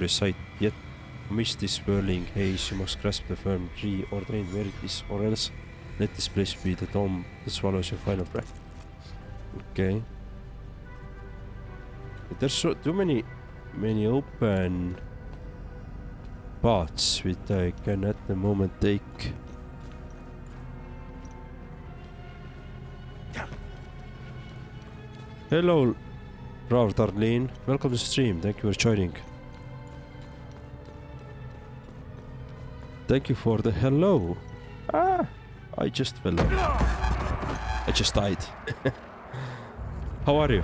recite yet amidst this whirling haze, you must grasp the firm tree ordained verities, or else let this place be the tomb that swallows your final breath. Okay. There's so too many open paths which I can at the moment take. Hello, Rav Darlene. Welcome to the stream. Thank you for joining. Thank you for the hello. Ah, I just fell off. I just died. How are you?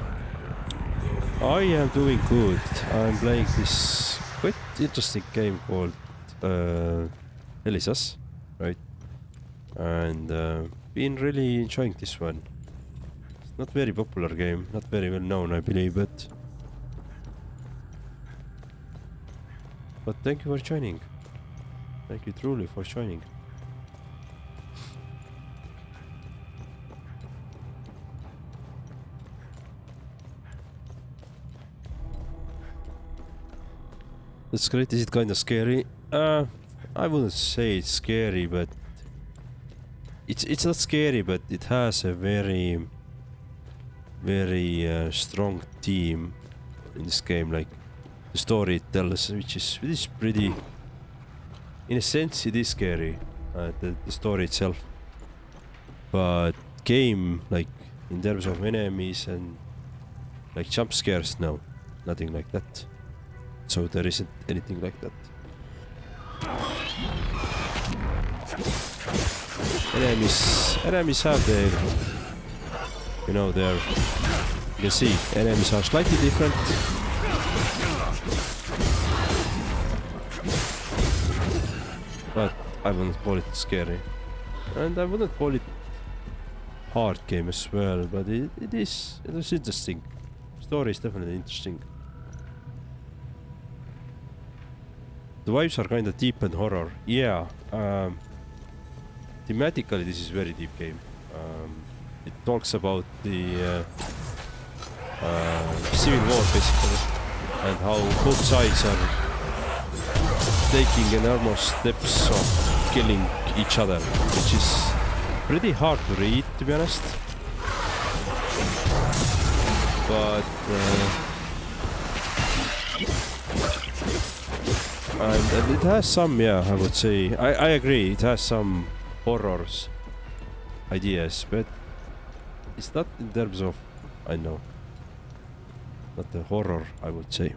I am doing good. I'm playing this quite interesting game called hellisus, right? And been really enjoying this one. It's not very popular game, not very well known, I believe, but thank you for joining. Thank you truly for joining. That's great. Is it kind of scary? I wouldn't say it's scary, but it's not scary, but it has a very strong theme in this game. Like the story it tells, which is pretty. In a sense, it is scary. The story itself, but game, like in terms of enemies and like jump scares, no, nothing like that. So there isn't anything like that. Enemies have their, you know, their. You can see enemies are slightly different. But I wouldn't call it scary, and I wouldn't call it hard game as well. But it is interesting. Story is definitely interesting. The vibes are kind of deep and horror. Yeah. Thematically, this is very deep game. It talks about the civil war, basically, and how both sides are taking enormous steps of killing each other, which is pretty hard to read, to be honest. But and it has some, yeah, I would say. I agree, it has some horrors ideas, but it's not in terms of, I know, not the horror, I would say.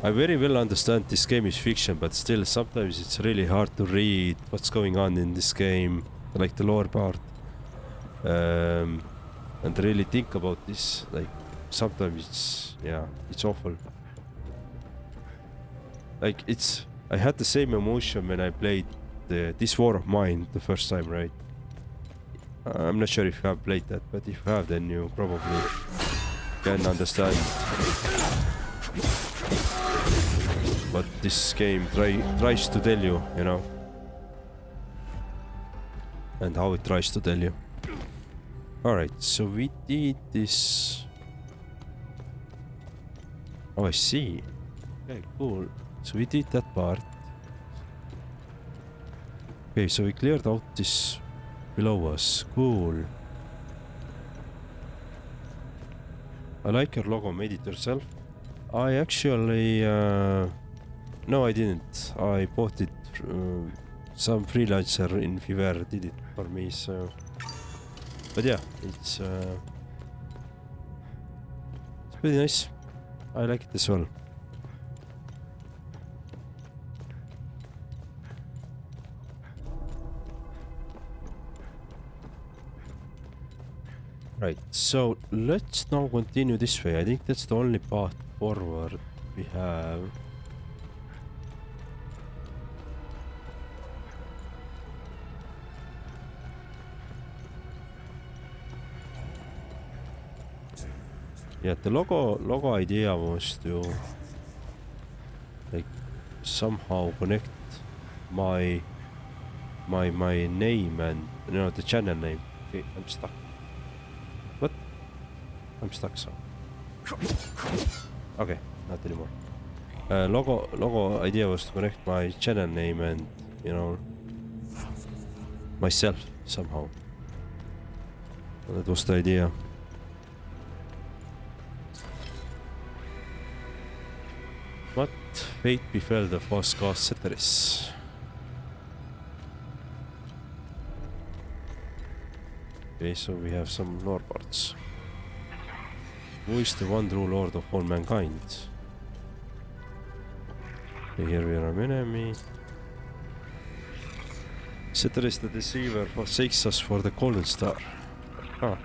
I very well understand this game is fiction, but still sometimes it's really hard to read what's going on in this game, like the lore part. And really think about this, like sometimes it's, yeah, it's awful. Like I had the same emotion when I played this War of Mine the first time, right? I'm not sure if you have played that, but if you have, then you probably can understand what this game tries to tell you, you know, and how it tries to tell you. Alright, so we did this. Oh, I see. Okay, cool. So we did that part. Okay, so we cleared out this below us. Cool. I like your logo. Made it yourself? I actually... no, I didn't. I bought it. Some freelancer in Fiverr did it for me, so... But yeah, it's pretty nice. I like it as well. Right, so let's now continue this way. I think that's the only path forward we have. Yeah, the logo idea was to like somehow connect my name and, you know, the channel name. Okay, I'm stuck. I'm stuck, so. Okay, not anymore. Logo idea was to connect my channel name and, you know, myself somehow. That was the idea. What fate befell the false god Ceteris? Okay, so we have some lore parts. Who is the one true lord of all mankind? Okay, here we are an enemy. Ceteris the deceiver forsakes us for the golden star. Ah.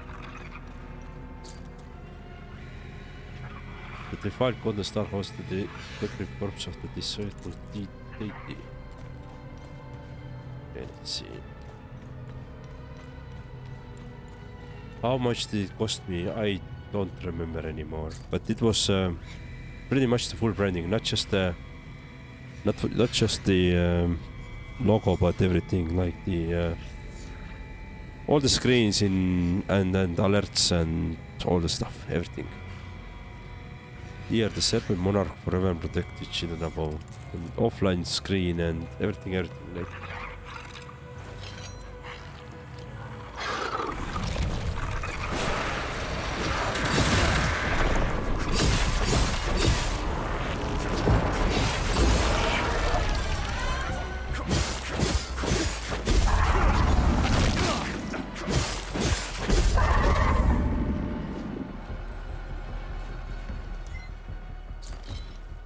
The defiled golden star caused the decorative corpse of the disciple deity. Okay, let's see. How much did it cost me? I don't remember anymore. But it was pretty much the full branding, not just the logo, but everything, like the all the screens in and alerts and all the stuff, everything. Here the serpent monarch forever protected children above. An offline screen and everything like.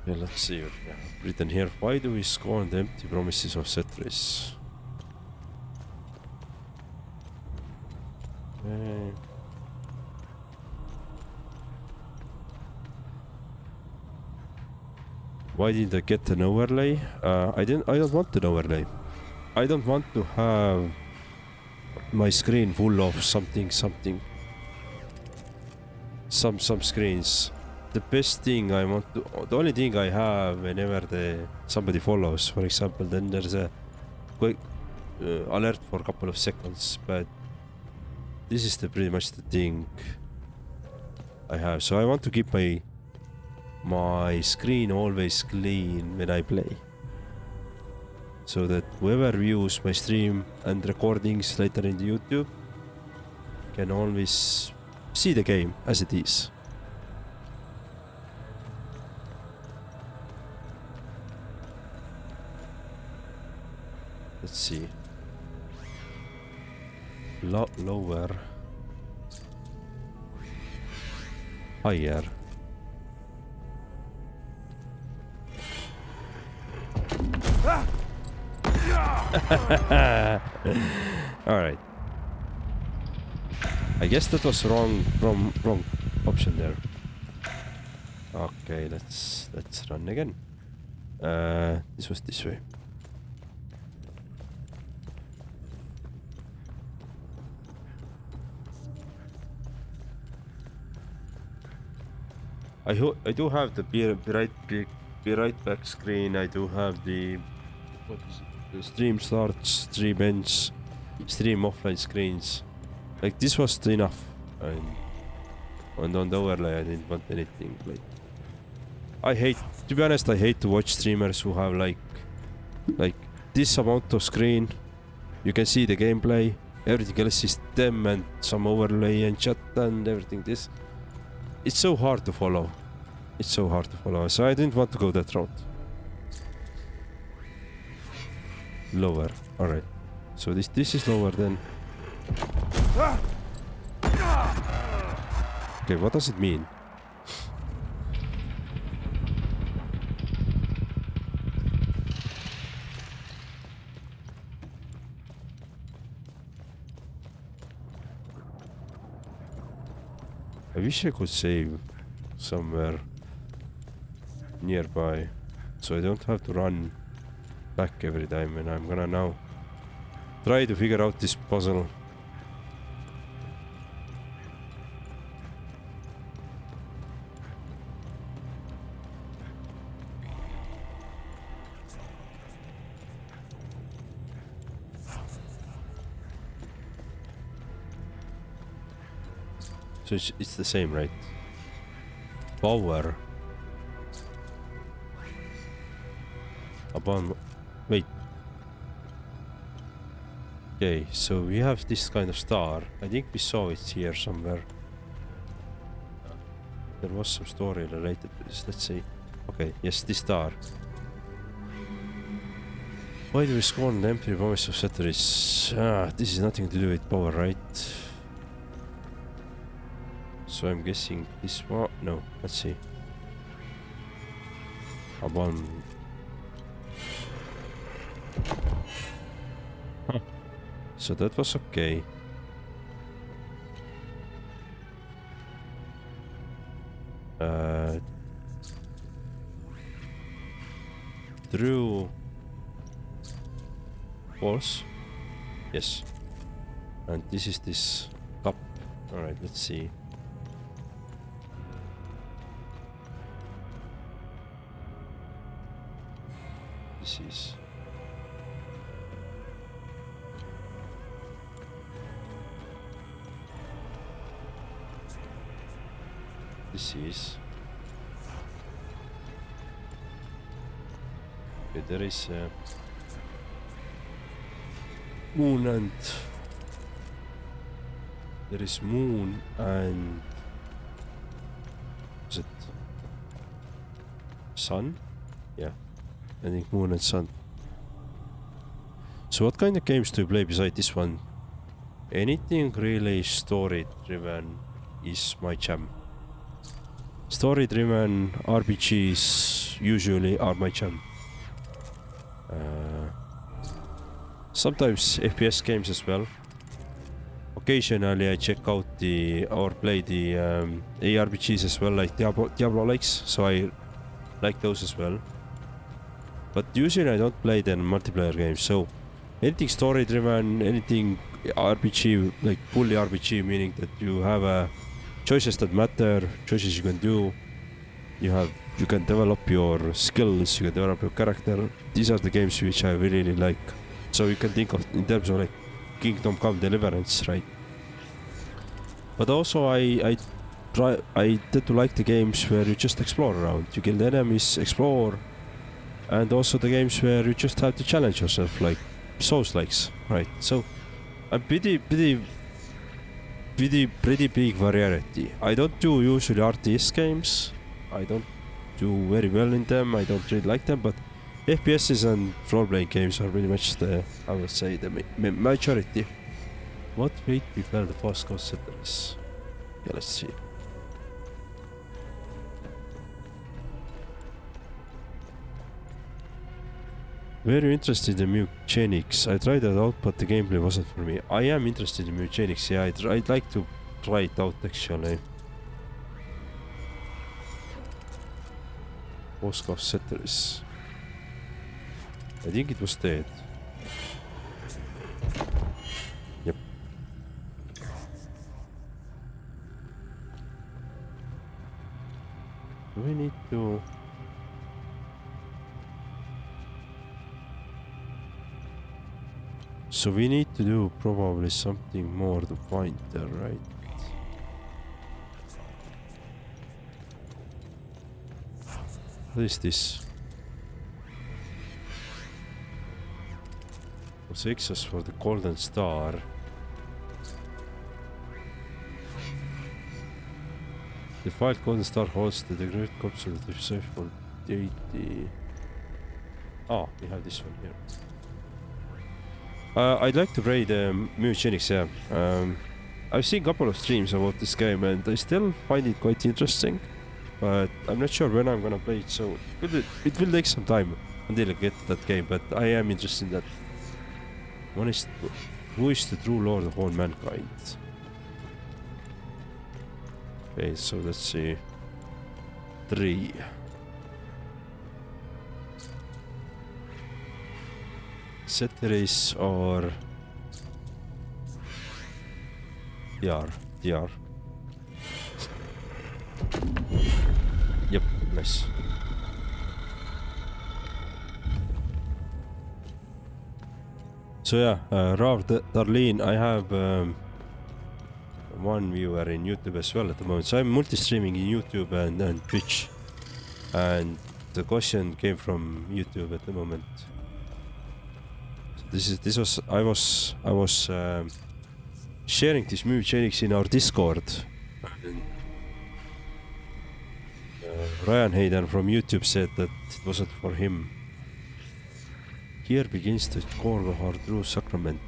Yeah, let's see what we have written here. Why do we scorn the empty promises of Ceteris? Okay. Why didn't I get an overlay? I don't want an overlay. I don't want to have my screen full of something. Some screens. The best thing I want to, the only thing I have whenever somebody follows, for example, then there's a quick alert for a couple of seconds, but this is pretty much the thing I have. So I want to keep my screen always clean when I play, so that whoever views my stream and recordings later in the YouTube can always see the game as it is. Let's see. Lower. Higher. Alright. I guess that was wrong option there. Okay, let's run again. This was this way. I do have the be right back screen. I do have the the stream starts, stream ends, stream offline screens. Like this was enough, and on the overlay I didn't want anything. Like to be honest, I hate to watch streamers who have like this amount of screen. You can see the gameplay. Everything else is them and some overlay and chat and everything. It's so hard to follow. It's so hard to follow. So I didn't want to go that route. Lower. Alright. So this is lower then. Okay, what does it mean? I wish I could save somewhere nearby, so I don't have to run back every time, and I'm gonna now try to figure out this puzzle. So it's the same, right? Power. Upon... Wait. Okay, so we have this kind of star. I think we saw it here somewhere. There was some story related to this. Let's see. Okay, yes, this star. Why do we scorn the empty promise of Ceteris? This is nothing to do with power, right? So I'm guessing this one. No, let's see. Upon. Huh. So that was okay. True. False. Yes. And this is this cup. Alright, let's see. This is... This is... Okay, there is moon and... There is moon and... Is it... sun? Yeah. I think moon and sun. So what kind of games do you play beside this one? Anything really story driven is my jam. Story driven RPGs usually are my jam. Sometimes FPS games as well. Occasionally I check out or play the ARPGs as well, like Diablo likes, so I like those as well. But usually I don't play the multiplayer games, so anything story driven, anything RPG, like fully RPG, meaning that you have choices that matter, choices you can do, you can develop your skills, you can develop your character. These are the games which I really like. So you can think of in terms of like Kingdom Come Deliverance, right? But also I tend to like the games where you just explore around, you kill the enemies, explore, and also the games where you just have to challenge yourself, like Souls-likes, right? So I'm pretty big variety. I don't do usually RTS games. I don't do very well in them. I don't really like them, but FPSs and role-playing games are pretty much I would say, the majority. What fate befell the first conceptors? Yeah, let's see. Very interested in mechanics. I tried it out, but the gameplay wasn't for me. I am interested in mechanics. Yeah, I'd like to try it out actually. Oscar Ceteris. I think it was dead. Yep. Do we need to... So we need to do probably something more to find her, right? What is this? What's access for the golden star? The file golden star holds the great conservative safe for deity. Ah, we have this one here. I'd like to play the Mutagenics, yeah. I've seen a couple of streams about this game and I still find it quite interesting. But I'm not sure when I'm gonna play it, so it will take some time until I get that game, but I am interested in that. Who is the true lord of all mankind? Okay, so let's see. 3. Ceteris or DR. Yep, nice. So yeah, Rav Darlene, I have one viewer in YouTube as well at the moment. So I'm multi-streaming in YouTube and Twitch. And the question came from YouTube at the moment. So I was sharing this mechanics in our Discord. And, Ryan Hayden from YouTube said that it wasn't for him. Here begins the core of our true sacrament.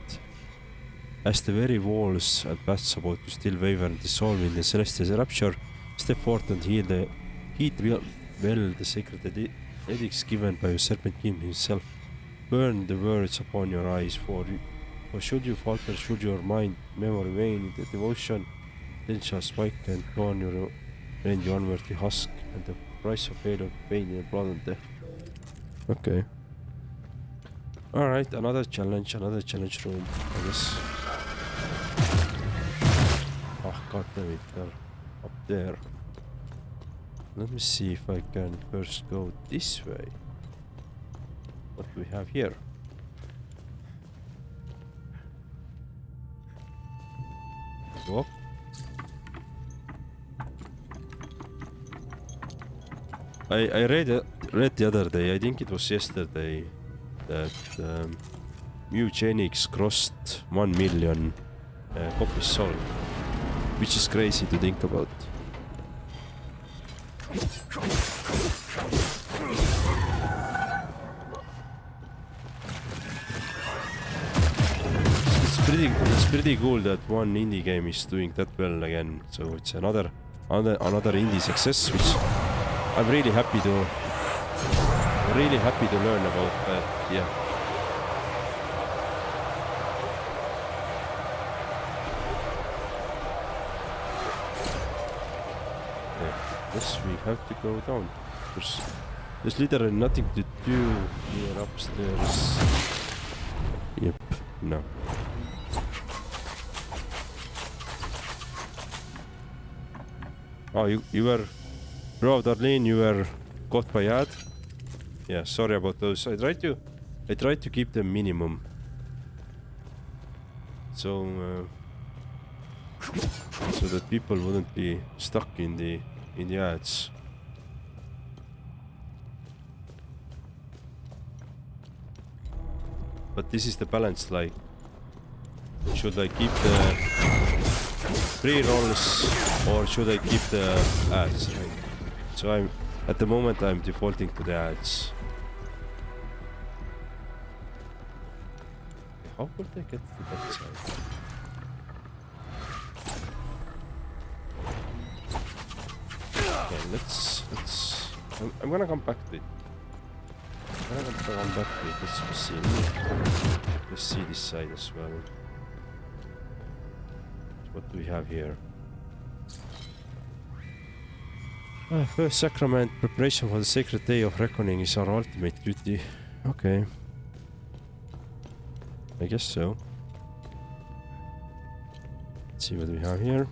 As the very walls and paths about to still waver and dissolve in the celestial rapture, step forth and heed well the sacred edicts given by the Serpent King himself. Burn the words upon your eyes, for should you falter, should your mind, memory wane in the devotion, then shall spike and torn your range onward the husk, and the price of failure, pain, and blood and death. Okay. Alright, another challenge room, I guess. Oh god damn it, they're up there. Let me see if I can first go this way. What do we have here? Go up. I read the other day, I think it was yesterday, that Eugenics crossed 1 million copies sold, which is crazy to think about. It's pretty cool that one indie game is doing that well again. So it's another indie success, which I'm really happy to learn about. Yeah. Yes, we have to go down. There's literally nothing to do here upstairs. Yep, no. Oh, you were... Bro, Darlene, you were caught by ad? Yeah, sorry about those. I tried to keep them minimum. So that people wouldn't be stuck in the ads. But this is the balance, like, should I keep the pre-rolls or should I keep the ads, right? So at the moment I'm defaulting to the ads. How could I get to that side? Okay, let's I'm gonna come back to it. Let's see this side as well. What do we have here? First sacrament, preparation for the sacred day of reckoning is our ultimate duty. Okay. I guess so. Let's see what we have here.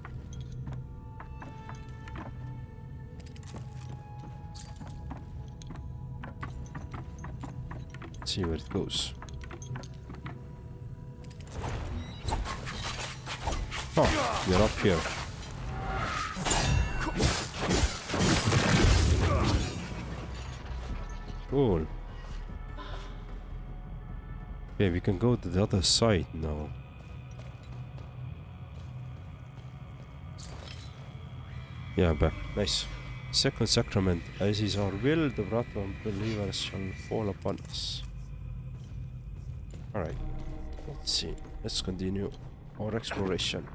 Let's see where it goes. Oh, we're up here. Cool. Okay, we can go to the other side now. Yeah, back. Nice. Second sacrament. As is our will, the wrath of believers shall fall upon us. Alright. Let's see. Let's continue our exploration.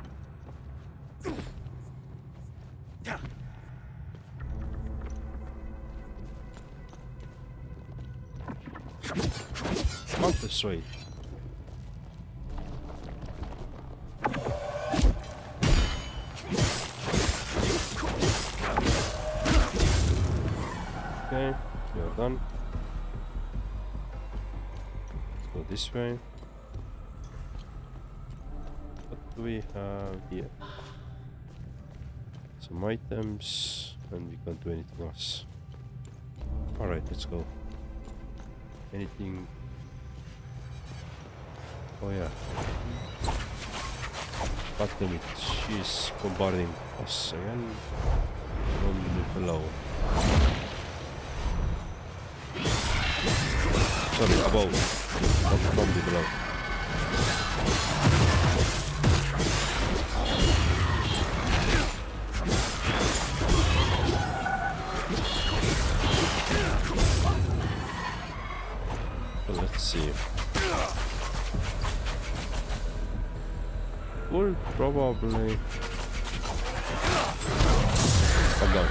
Counter-strike. Okay, we are done. Let's go this way. What do we have here? Some items, and we can't do anything else. Alright, let's go. Anything? Oh yeah. God damn it, she's bombarding us again from below. Sorry, above, not from below. Well, let's see. Will probably come down.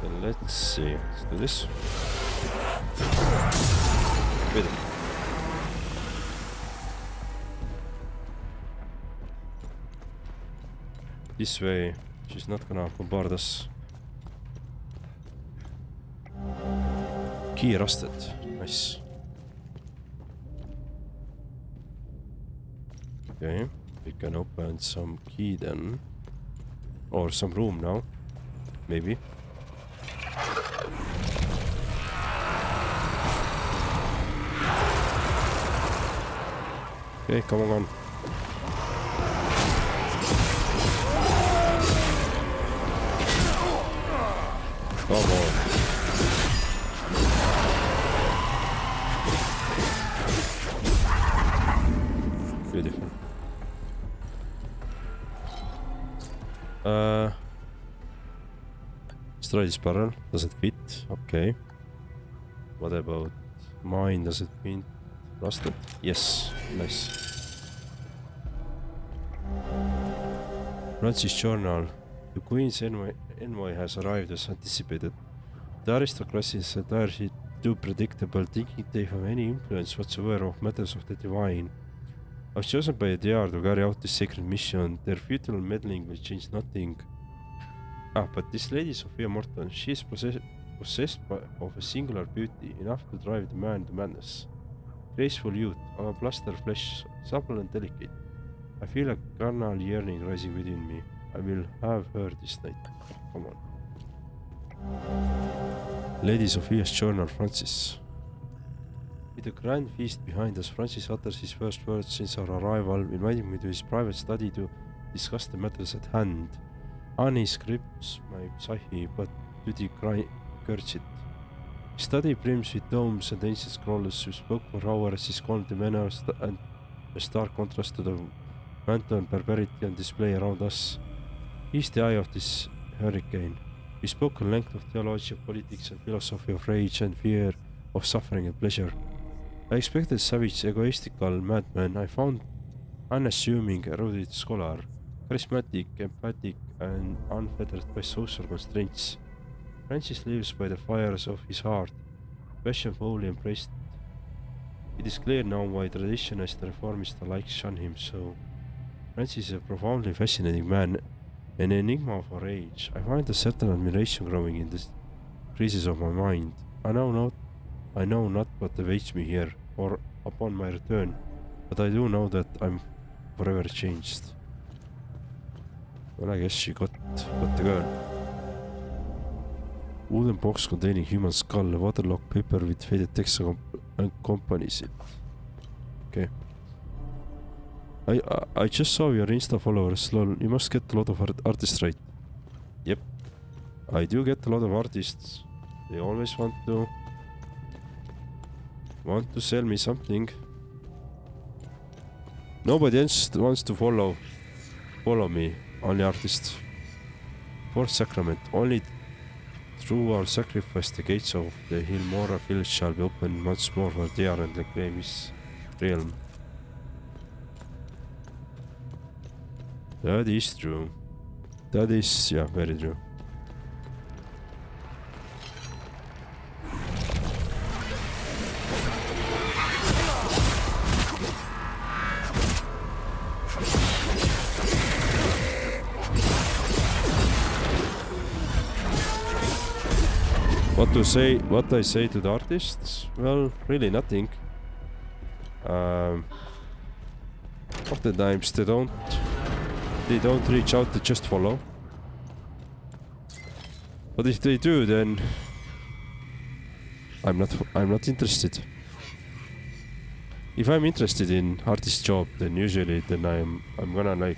Then let's see. Let's do this. Good. This way. She's not gonna bombard us. Key rusted. Nice. Okay, we can open some key then. Or some room now. Maybe. Okay, come on. Come on. Beautiful. Let's try this barrel. Does it fit? Okay. What about mine? Does it fit? Rusted? Yes. Nice. Francis Journal. The Queen's envoy has arrived as anticipated. The aristocracy is entirely too predictable, thinking they have any influence whatsoever of matters of the divine. I was chosen by the DR to carry out this sacred mission. Their futile meddling will change nothing. But this Lady Sophia Morton, she is possessed of a singular beauty, enough to drive the man to madness. Graceful youth, of a plaster flesh, supple and delicate. I feel a carnal yearning rising within me. I will have her this night. Come on. Lady Sophia's Journal, Francis. With a grand feast behind us, Francis utters his first words since our arrival, inviting me to his private study to discuss the matters at hand. Annie grips my psyche, but duty curts it. His study brims with domes and ancient scrolls who spoke for hours is called the manner and a stark contrast to the wanton barbarity on display around us. He's the eye of this hurricane. We spoke at length of theology, of politics and philosophy, of rage and fear, of suffering and pleasure. I expected savage, egoistical madman. I found unassuming, erudite scholar, charismatic, emphatic, and unfettered by social constraints. Francis lives by the fires of his heart, passion fully embraced. It is clear now why traditionalists and reformists alike shun him so. Francis is a profoundly fascinating man, an enigma of our age. I find a certain admiration growing in the creases of my mind. I know not what awaits me here or upon my return, but I do know that I'm forever changed. Well, I guess she got the girl. Wooden box containing human skull, a waterlogged paper with faded text accompanies it. Okay. I just saw your Insta followers, lol. You must get a lot of artists, right? Yep. I do get a lot of artists. They always want to sell me something. Nobody else wants to follow me, only artists. Fourth sacrament, only through our sacrifice the gates of the Hilmora village shall be opened once more for DR and reclaim his realm. That is true. That is, yeah, very true. What I say to the artists? Well, really nothing. Oftentimes they don't reach out, they just follow. But if they do, then I'm not interested. If I'm interested in artist job, then usually I'm gonna like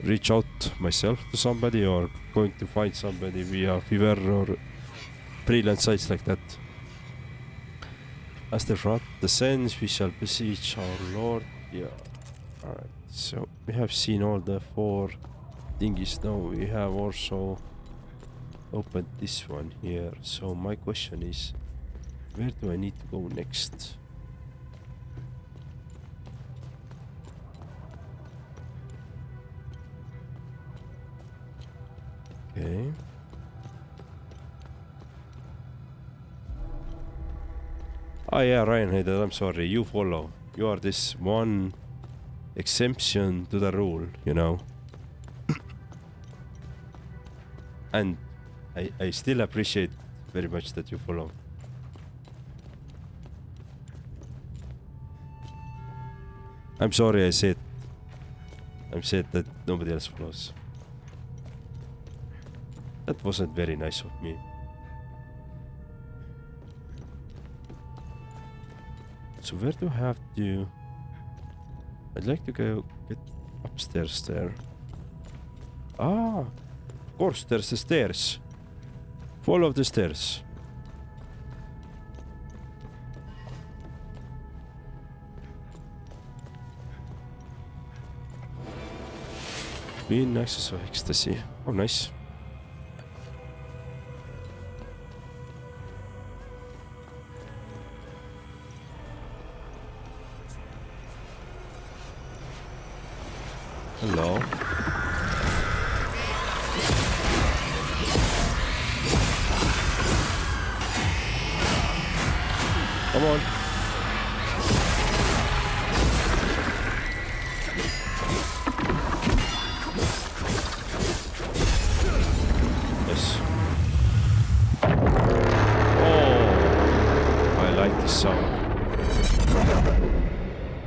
reach out myself to somebody or going to find somebody via Fiverr or freelance sites like that. As the wrath descends, we shall beseech our Lord. Yeah. Alright, so we have seen all the 4 thingies now. We have also opened this one here. So my question is, where do I need to go next? Okay. Oh yeah, Ryan, I'm sorry, you follow. You are this one exemption to the rule, you know. And I still appreciate very much that you follow. I'm sorry I said that nobody else follows. That wasn't very nice of me. So where do I have to... I'd like to go get upstairs there. Ah, of course, there's the stairs. Follow the stairs. Being access of ecstasy. Oh, nice. Hello. Come on. Yes. Oh, I like this sound.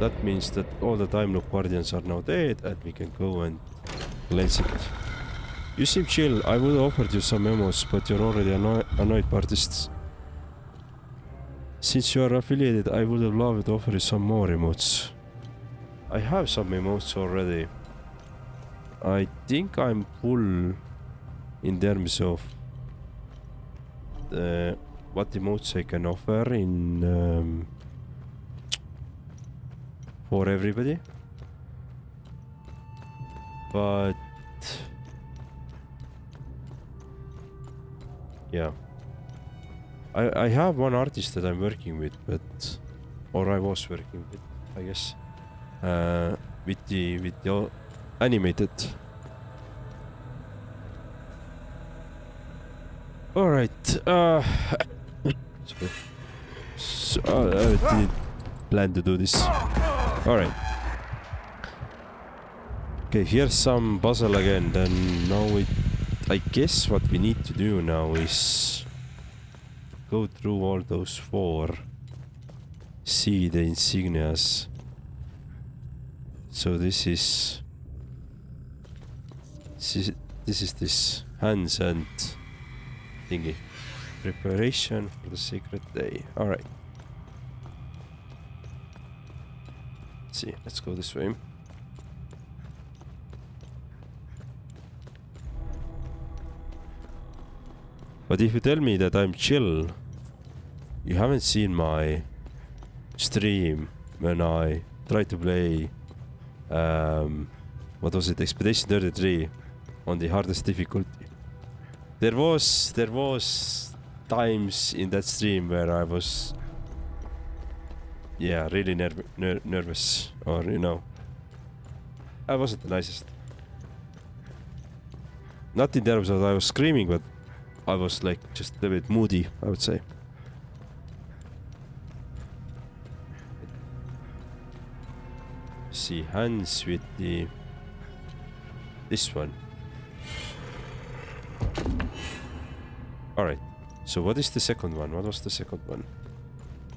That means that all the Time Loop Guardians are now dead and we can go and cleanse it. You seem chill. I would have offered you some memos, but you're already annoyed by artists. Since you are affiliated, I would have loved to offer you some more emotes. I have some emotes already. I think I'm full in terms of what emotes I can offer in for everybody. But yeah. I have one artist that I'm working with, or I was working with, I guess, with the animated. All right. Sorry. So, I didn't plan to do this. All right. Okay, here's some puzzle again. Then now I guess what we need to do now is go through all those 4. See the insignias. So this is this hands and thingy. Preparation for the sacred day. Alright. Let's see, let's go this way. But if you tell me that I'm chill, you haven't seen my stream when I tried to play what was it, Expedition 33 on the hardest difficulty. There was times in that stream where I was really nervous, or you know, I wasn't the nicest. Not in terms of I was screaming, but I was like just a bit moody, I would say. See, hands with this one. Alright, so what is the second one? What was the second one?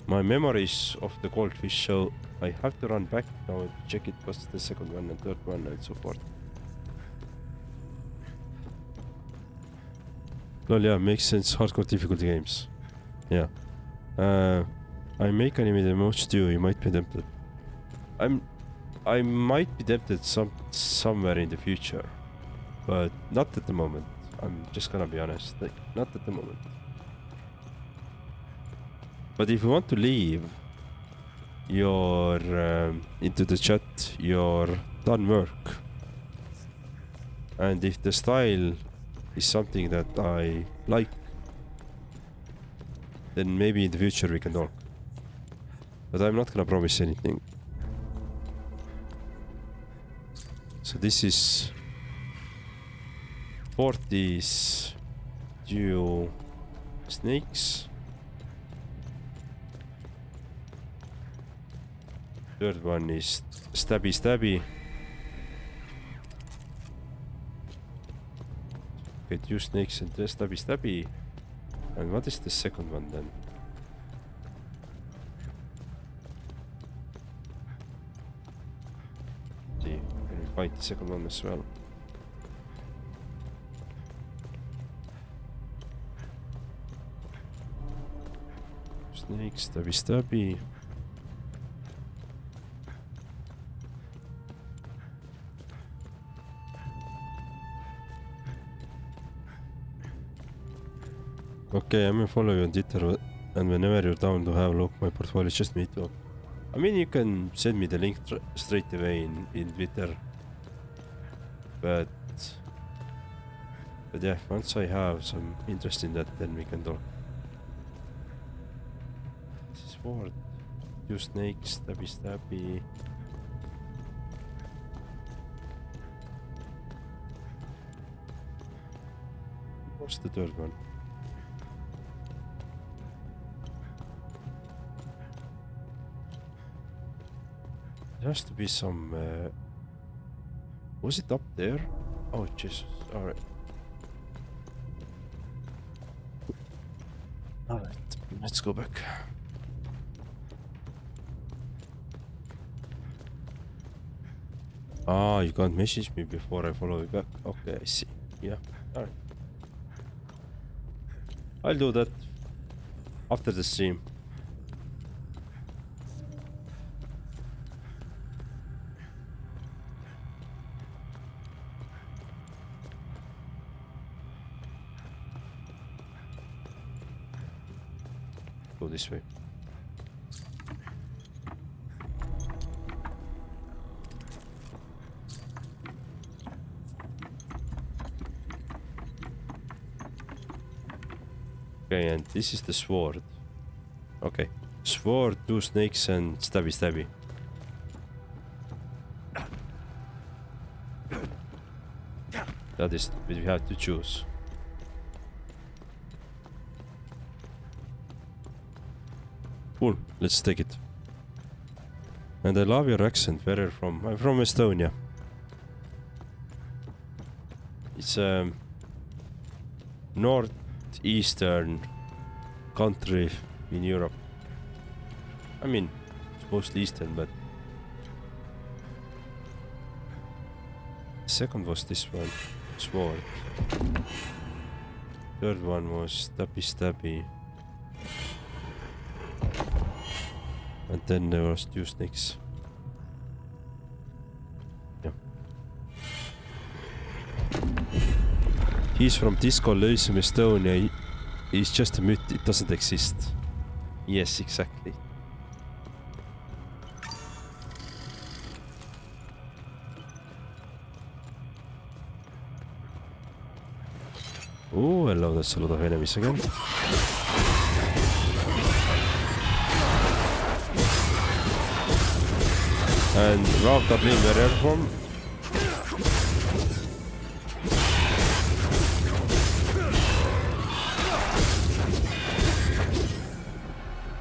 My memories of the goldfish, so I have to run back now and check it. What's the second one and third one and so forth. Well, yeah, makes sense. Hardcore difficulty games. Yeah. I make animated modes too. You might be tempted. I might be tempted somewhere in the future, but not at the moment. I'm just gonna be honest. Like, not at the moment. But if you want to leave your into the chat your done work, and if the style is something that I like, then maybe in the future we can talk. But I'm not gonna promise anything. So this is 40s dual snakes. Third one is stabby. Okay, 2 snakes and stabby. And what is the second one then? See, can we find the second one as well? Snake, stabby. Okay, I'm gonna follow you on Twitter, and whenever you're down to have a look my portfolio, just me too. I mean, you can send me the link straight away in Twitter. But yeah, once I have some interest in that, then we can talk. This is sword. 2 snakes, stabby. What's the third one? There has to be some... was it up there? Oh, Jesus. Alright. Alright, let's go back. Ah, you can't message me before I follow you back. Okay, I see. Yeah, alright. I'll do that after the stream. Go this way. Okay, and this is the sword. Okay, sword, 2 snakes, and stabby. That is what we have to choose. Cool, let's take it. And I love your accent. Where are you from? I'm from Estonia. It's a northeastern country in Europe. I mean, it's mostly eastern, but the second was this one, sword. Third one was stabby. And then there was 2 snakes. Yeah. He's from Disco Elysium, Estonia. He's just a myth, it doesn't exist. Yes, exactly. Oh, hello, that's a lot of enemies again. And Rob Dublin, where are you from?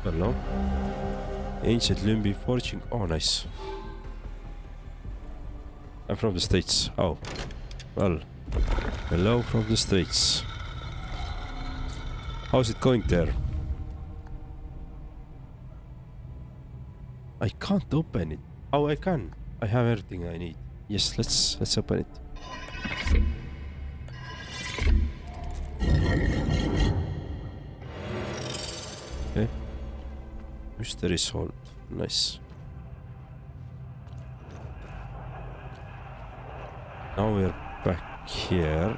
Hello. Ancient Lumby forging. Oh, nice. I'm from the States. Oh. Well. Hello from the States. How's it going there? I can't open it. Oh, I can. I have everything I need. Yes, let's open it. Okay. Mystery solved. Nice. Now we're back here.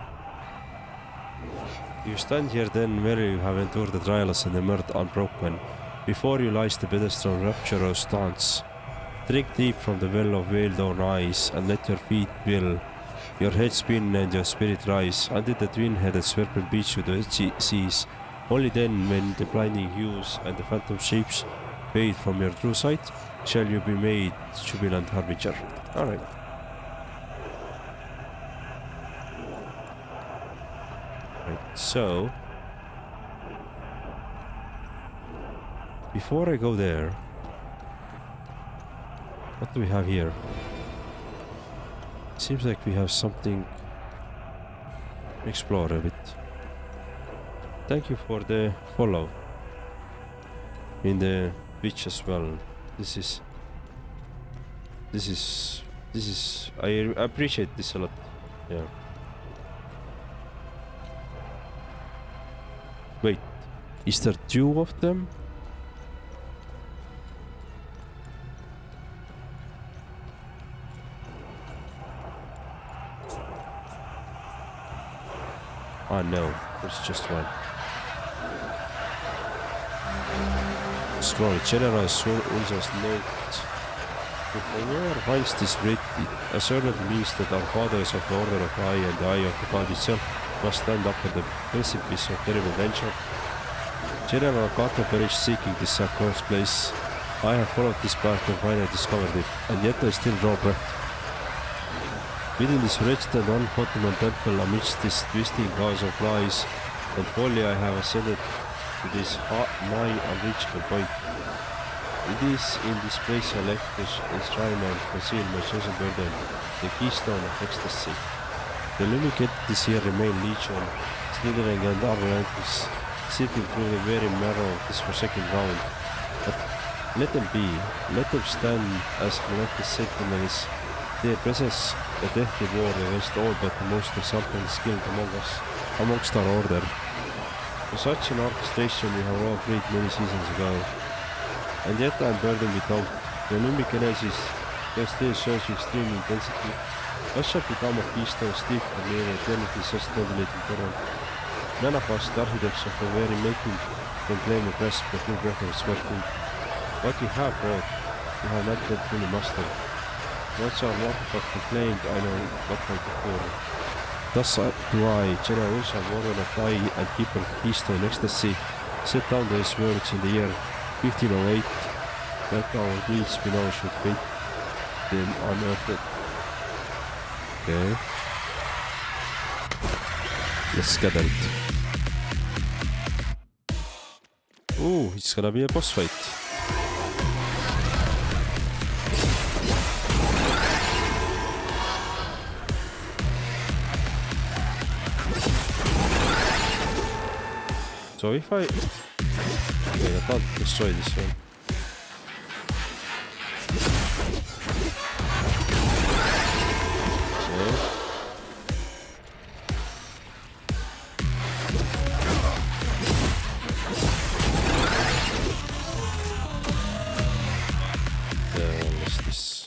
You stand here then where you have endured the trials and emerged unbroken. Before you lies the pedestal of rapturous dance. Drink deep from the well of veiled-on eyes, and let your feet will, your head spin and your spirit rise, until the twin-headed serpent beats you to the seas. Only then, when the blinding hues and the phantom shapes fade from your true sight, shall you be made jubilant harbinger. Alright. Right, so... before I go there, what do we have here? Seems like we have something to explore a bit. Thank you for the follow in the Twitch as well. This is I appreciate this a lot. Yeah. Wait, is there two of them? Oh no, there's just one. Scroll. General Ulza's note. If whoever finds this written, assuredly means that our fathers of the Order of Eye and the Eye of the God itself must stand up at the precipice of terrible danger. General Kato perished seeking this sacred place. I have followed this path and finally discovered it, and yet I still draw breath. Within this wretched and unfortunate temple, amidst this twisting chaos of lies and folly, I have ascended to this my unreachable point. It is in this place I left the shrine and conceal my chosen burden, the keystone of ecstasy. The lumic entities here remain legion, slithering and unrelentless, sifting through the very marrow of this forsaken ground. But let them be, let them stand as relentless sentinels. Their presence a deathly war against all but the most exalted skilled among us, amongst our order. For such an orchestration we have all prayed many seasons ago. And yet I am burdened with doubt. The lumic energies can still surge extreme intensity. What shall become of keystone stiff and near eternity such totalating terror? None of us, the architects of the very making, can claim a grasp the full breath of its working. What we have brought, we have not yet fully mastered. Once our work but proclaimed, I know what my before. Thus do I, General Ulsa, warrior of Eye and keeper of keystone ecstasy, set down these words in the year 1508, that our deeds below should fate them unearthed. Okay. Let's gather it. Ooh, it's gonna be a boss fight. So if I... okay, I can't destroy this one. So... what's this?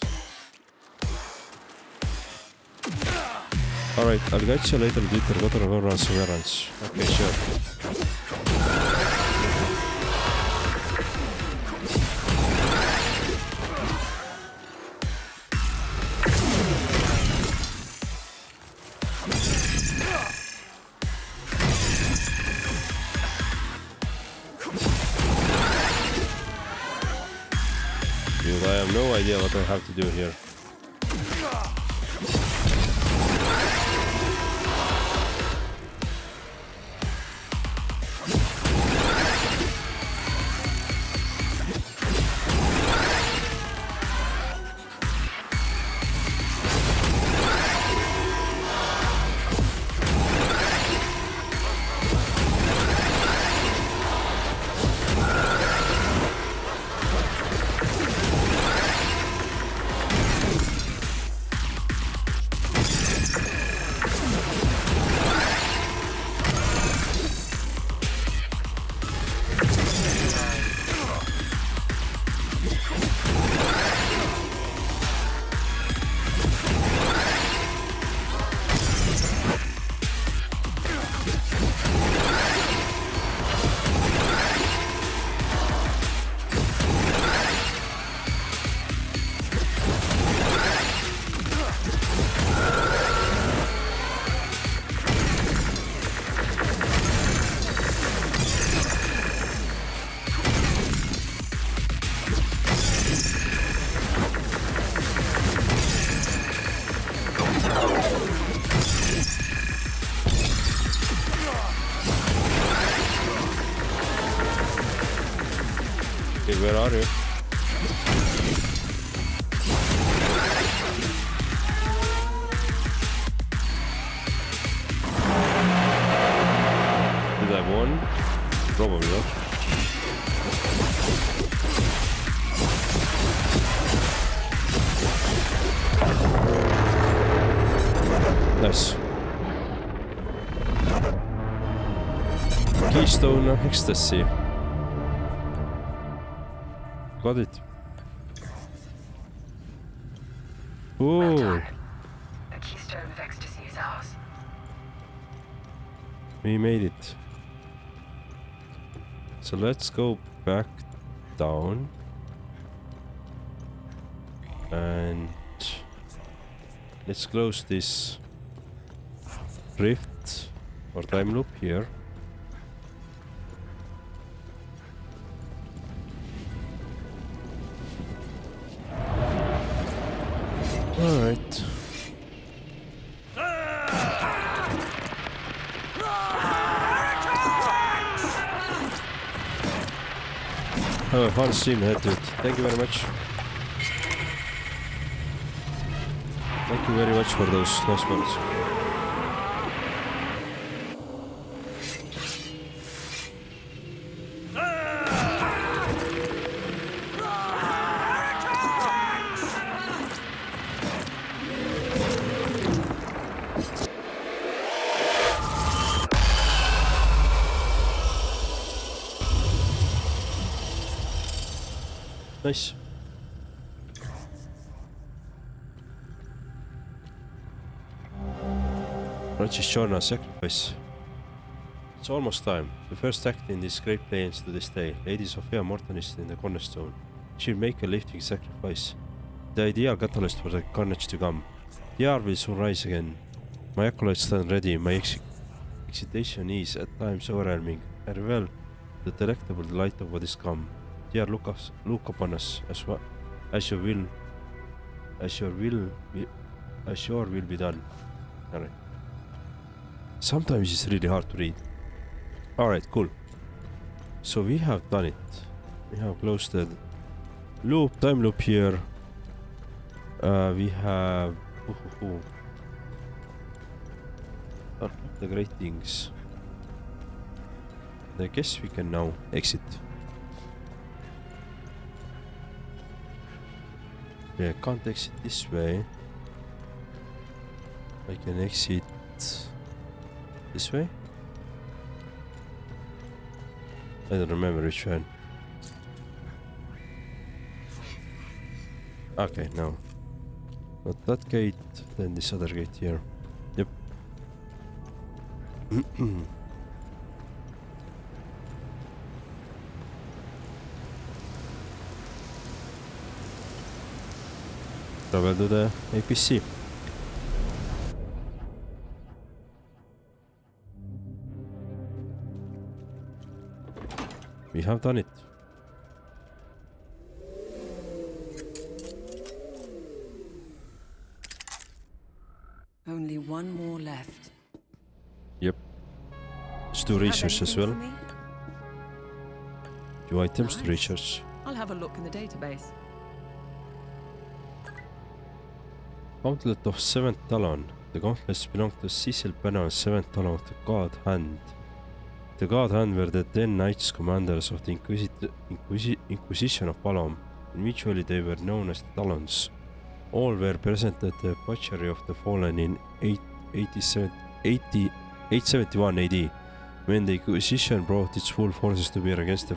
Alright, I'll get you later, Twitter, go to the Surveillance. Okay, sure. Dude, I have no idea what I have to do here. Okay, where are you? Did I won? Probably not. Nice. Keystone of Ecstasy. Got it. Ooh. The keystone of ecstasy is ours. We made it. So let's go back down. And let's close this rift or time loop here. All right. Have a fun stream ahead to it. Thank you very much. Thank you very much for those nice words. Nice. Rajishorna sacrifice. It's almost time. The first act in this great play ends to this day. Lady Sophia Morton is in the cornerstone. She'll make a lifting sacrifice. The ideal catalyst for the carnage to come. The hour will soon rise again. My acolytes stand ready. My excitation is at times overwhelming. I revel the delectable delight of what is come. Dear Lucas, look upon us as well as your will be done. Alright. Sometimes it's really hard to read. Alright, cool. So we have done it. We have closed the loop, time loop here. We have the great things. I guess we can now exit. Yeah, I can't exit this way. I can exit this way? I don't remember which one. Okay, no. Not that gate, then this other gate here. Yep. Travel to the APC. We have done it. Only one more left. Yep. Let's do research as well. Do items to research. I'll have a look in the database. Gauntlet of 7th Talon. The gauntlets belong to Cecil Pennell's 7th Talon of the God Hand. The God Hand were the 10 knights commanders of the Inquisition of Palom. Individually they were known as the Talons. All were present at the butchery of the fallen in 871 AD, when the Inquisition brought its full forces to bear against the